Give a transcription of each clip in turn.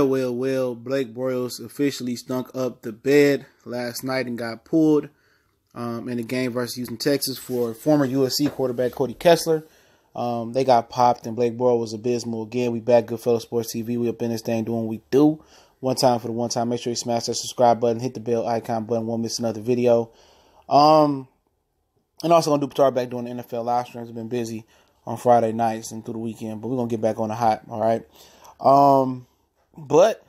Well. Blake Bortles officially stunk up the bed last night and got pulled in the game versus Houston, Texas for former USC quarterback Cody Kessler. They got popped and Blake Bortles was abysmal. Again, we back, Goodfellow Sports TV. We up in this thing doing what we do. One time for the one time. Make sure you smash that subscribe button, hit the bell icon button. Won't miss another video. And also going to do back doing the NFL live streams. I've been busy on Friday nights and through the weekend, but we're going to get back on the hot, all right? But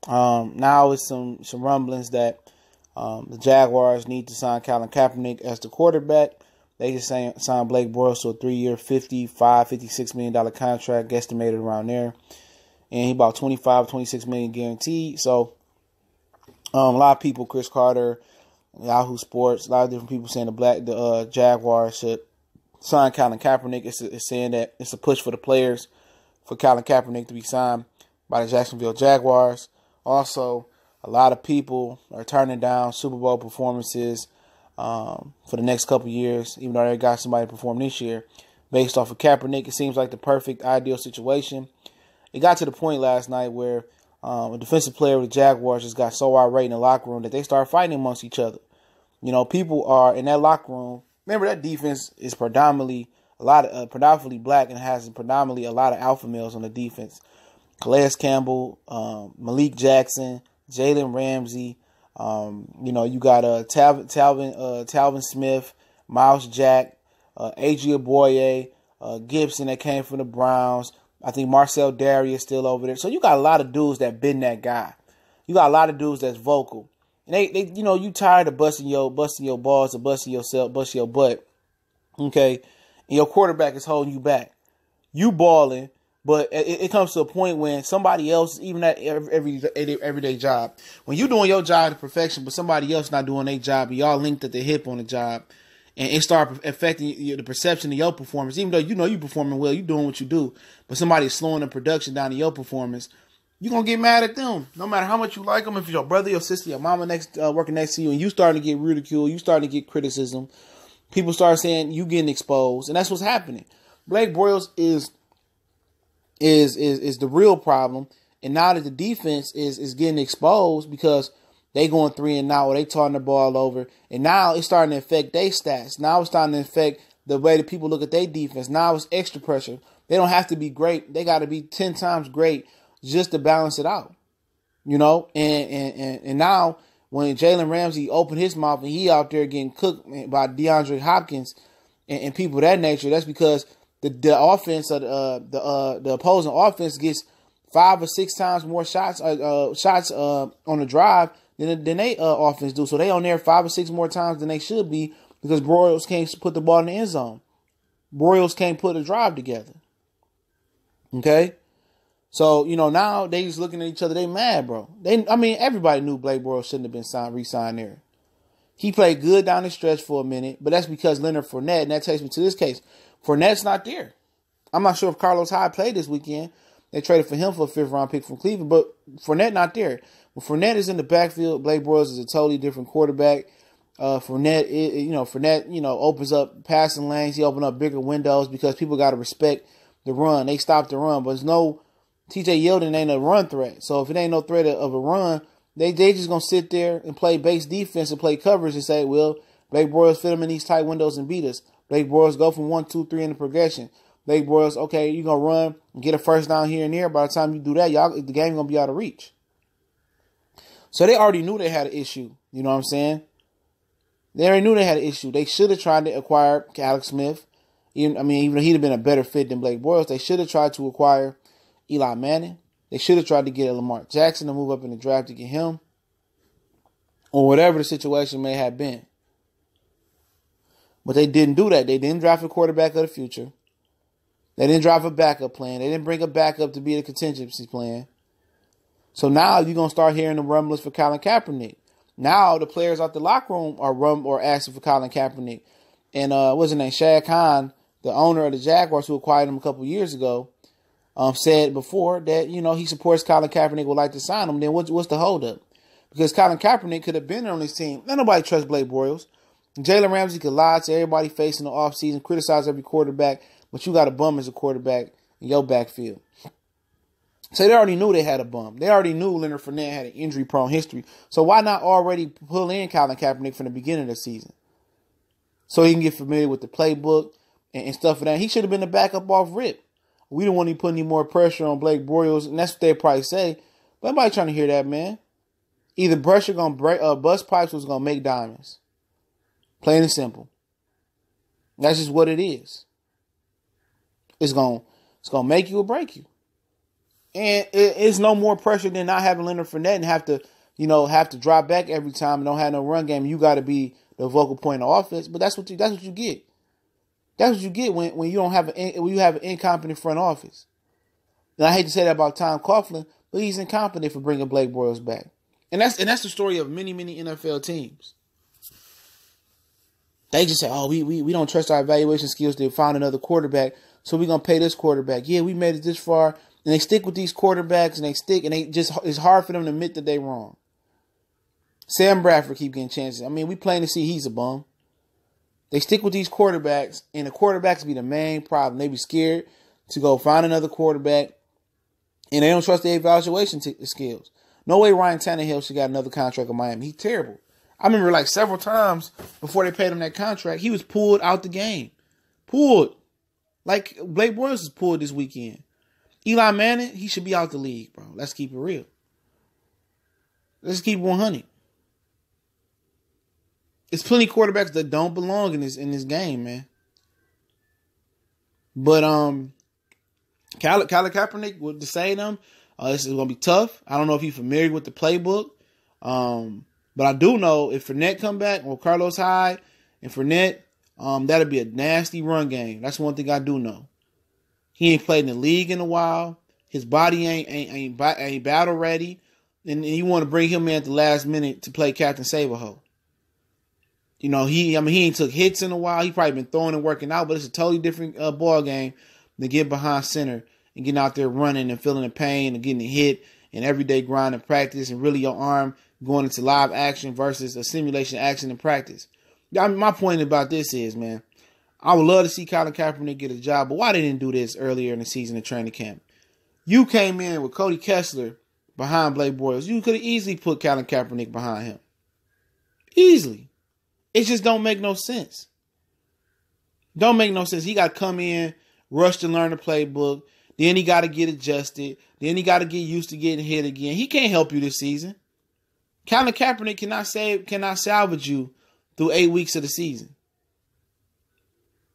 now it's some rumblings that the Jaguars need to sign Colin Kaepernick as the quarterback. They just signed Blake Bortles to a 3-year, $56 million contract, estimated around there. And he about $26 million guaranteed. So a lot of people, Chris Carter, Yahoo Sports, a lot of different people saying the Jaguars should sign Colin Kaepernick. It's saying that it's a push for the players for Colin Kaepernick to be signed by the Jacksonville Jaguars. Also, a lot of people are turning down Super Bowl performances for the next couple years, even though they got somebody to perform this year. Based off of Kaepernick, it seems like the perfect, ideal situation. It got to the point last night where a defensive player of the Jaguars just got so irate in the locker room that they started fighting amongst each other. You know, people are in that locker room. Remember, that defense is predominantly black and has predominantly a lot of alpha males on the defense. Calais Campbell, Malik Jackson, Jalen Ramsey. You got Talvin Smith, Miles Jack, Adria Boye, Gibson that came from the Browns. I think Marcel Darius still over there. So you got a lot of dudes that been that guy. You got a lot of dudes that's vocal. And they you tired of busting your balls or busting your butt. Okay? And your quarterback is holding you back. You balling, but it comes to a point when somebody else, even at everyday job, when you doing your job to perfection, but somebody else not doing their job, and y'all linked at the hip on the job, and it start affecting the perception of your performance, even though you know you performing well, you doing what you do, but somebody's slowing the production down of your performance, you're going to get mad at them. No matter how much you like them, if it's your brother, your sister, your mama working next to you, and you starting to get ridiculed, you starting to get criticism, people start saying you getting exposed, and that's what's happening. Blake Bortles is the real problem, and now that the defense is getting exposed because they going 3-and-out, or they turning the ball over, and now it's starting to affect their stats. Now it's starting to affect the way that people look at their defense. Now it's extra pressure. They don't have to be great. They got to be 10 times great just to balance it out, you know. And now when Jalen Ramsey opened his mouth and he out there getting cooked by DeAndre Hopkins and people of that nature, that's because the offense of the opposing offense gets 5 or 6 times more shots on the drive than they offense do. So they on there 5 or 6 more times than they should be because Bortles can't put the ball in the end zone. Bortles can't put a drive together. Okay? So, now they just looking at each other. They mad, bro. Everybody knew Blake Bortles shouldn't have been re-signed there. He played good down the stretch for a minute, but that's because Leonard Fournette, and that takes me to this case. Fournette's not there. I'm not sure if Carlos Hyde played this weekend. They traded for him for a 5th-round pick from Cleveland, but Fournette not there. When Fournette is in the backfield, Blake Bortles is a totally different quarterback. Fournette opens up passing lanes. He opens up bigger windows because people got to respect the run. They stop the run, but there's no TJ Yeldon ain't a run threat. So if it ain't no threat of a run, they just going to sit there and play base defense and play coverage and say, well, Blake Bortles fit them in these tight windows and beat us. Blake Bortles go from 1, 2, 3 in the progression. Blake Bortles, okay, you're going to run and get a first down here and there. By the time you do that, the game going to be out of reach. So they already knew they had an issue. You know what I'm saying? They already knew they had an issue. They should have tried to acquire Alex Smith. Even though he'd have been a better fit than Blake Bortles, they should have tried to acquire Eli Manning. They should have tried to get Lamar Jackson to move up in the draft to get him. Or whatever the situation may have been. But they didn't do that. They didn't draft a quarterback of the future. They didn't draft a backup plan. They didn't bring a backup to be a contingency plan. So now you're going to start hearing the rumblings for Colin Kaepernick. Now the players out the locker room are asking for Colin Kaepernick. And what's his name? Shad Khan, the owner of the Jaguars who acquired him a couple years ago, said before that, he supports Colin Kaepernick, would like to sign him. Then what's the holdup? Because Colin Kaepernick could have been on this team. Not nobody trusts Blake Bortles. Jalen Ramsey could lie to everybody facing the offseason, criticize every quarterback, but you got a bum as a quarterback in your backfield. So they already knew they had a bum. They already knew Leonard Fournette had an injury-prone history. So why not already pull in Colin Kaepernick from the beginning of the season? So he can get familiar with the playbook and stuff like that. He should have been the backup off rip. We don't want to put any more pressure on Blake Bortles, and that's what they probably say. But nobody trying to hear that, man. Either Brusher gonna bust pipes or gonna make diamonds. Plain and simple. That's just what it is. It's gonna make you or break you. And it's no more pressure than not having Leonard Fournette and have to drop back every time and don't have no run game. You got to be the vocal point of offense. But that's what you get. That's what you get when you have an incompetent front office. And I hate to say that about Tom Coughlin, but he's incompetent for bringing Blake Bortles back. And that's the story of many NFL teams. They just say, "Oh, we don't trust our evaluation skills to find another quarterback, so we're gonna pay this quarterback. Yeah, we made it this far." And they stick with these quarterbacks, and it's hard for them to admit that they're wrong. Sam Bradford keep getting chances. I mean, we plain to see he's a bum. They stick with these quarterbacks, and the quarterbacks be the main problem. They be scared to go find another quarterback, and they don't trust their evaluation skills. No way Ryan Tannehill should got another contract in Miami. He's terrible. I remember like several times before they paid him that contract, he was pulled out the game. Pulled. Like Blake Bortles was pulled this weekend. Eli Manning, he should be out the league, bro. Let's keep it real. Let's keep 100. There's plenty of quarterbacks that don't belong in this game, man. But Colin Kaepernick, to say them, this is gonna be tough. I don't know if he's familiar with the playbook, but I do know if Fournette come back or Carlos Hyde and Fournette, that'll be a nasty run game. That's one thing I do know. He ain't played in the league in a while. His body ain't battle ready, and you want to bring him in at the last minute to play Captain Save-A-Ho. You know, he ain't took hits in a while. He probably been throwing and working out, but it's a totally different ball game than get behind center and getting out there running and feeling the pain and getting hit and everyday grind and practice and really your arm going into live action versus a simulation action in practice. My point about this is, man, I would love to see Colin Kaepernick get a job, but why they didn't do this earlier in the season in training camp? You came in with Cody Kessler behind Blake Bortles. You could have easily put Colin Kaepernick behind him. Easily. It just don't make no sense. Don't make no sense. He got to come in, rush to learn the playbook. Then he got to get adjusted. Then he got to get used to getting hit again. He can't help you this season. Colin Kaepernick cannot salvage you through 8 weeks of the season.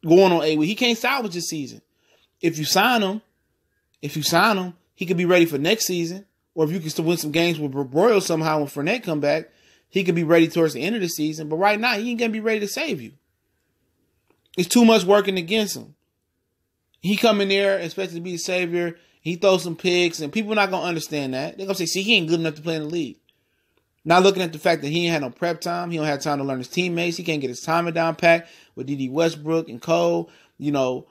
Going on 8 weeks. He can't salvage this season. If you sign him, he could be ready for next season. Or if you can still win some games with Royal somehow when Fournette come back, he could be ready towards the end of the season. But right now, he ain't going to be ready to save you. It's too much working against him. He come in there expected to be the savior. He throws some picks, and people are not going to understand that. They're going to say, see, he ain't good enough to play in the league. Not looking at the fact that he ain't had no prep time. He don't have time to learn his teammates. He can't get his timing down pat with D.D. Westbrook and Cole. You know,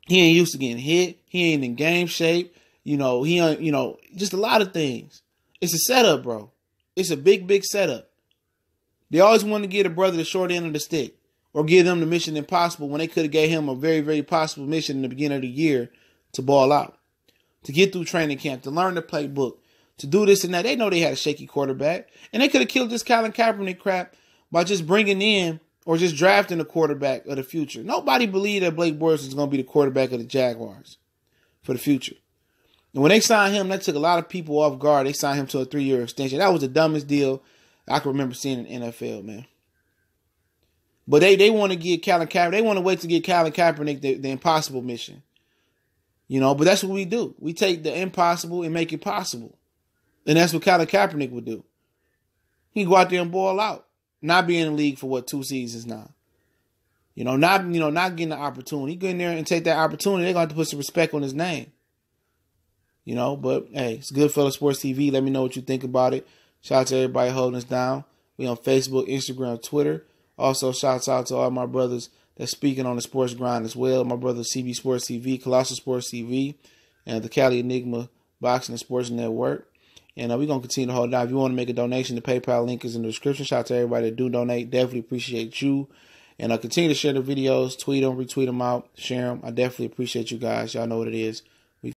he ain't used to getting hit. He ain't in game shape. You know, just a lot of things. It's a setup, bro. It's a big setup. They always want to give a brother the short end of the stick or give them the mission impossible when they could have gave him a very, very possible mission in the beginning of the year to ball out, to get through training camp, to learn the playbook, to do this and that. They know they had a shaky quarterback, and they could have killed this Colin Kaepernick crap by just bringing in or just drafting a quarterback of the future. Nobody believed that Blake Bortles was going to be the quarterback of the Jaguars for the future. And when they signed him, that took a lot of people off guard. They signed him to a 3-year extension. That was the dumbest deal I can remember seeing in the NFL, man. But they want to give Colin Kaepernick, they want to wait to give Colin Kaepernick the impossible mission. You know, but that's what we do. We take the impossible and make it possible. And that's what Colin Kaepernick would do. He can go out there and ball out. Not be in the league for 2 seasons now. Not getting the opportunity. He go in there and take that opportunity. They're going to have to put some respect on his name. But hey, it's Goodfellas Sports TV. Let me know what you think about it. Shout out to everybody holding us down. We on Facebook, Instagram, Twitter. Also, shouts out to all my brothers that's speaking on the sports grind as well. My brother CB Sports TV, Colossal Sports TV, and the Cali Enigma Boxing and Sports Network. And we're going to continue to hold down. If you want to make a donation, the PayPal link is in the description. Shout out to everybody that do donate. Definitely appreciate you. And continue to share the videos, tweet them, retweet them out, share them. I definitely appreciate you guys. Y'all know what it is.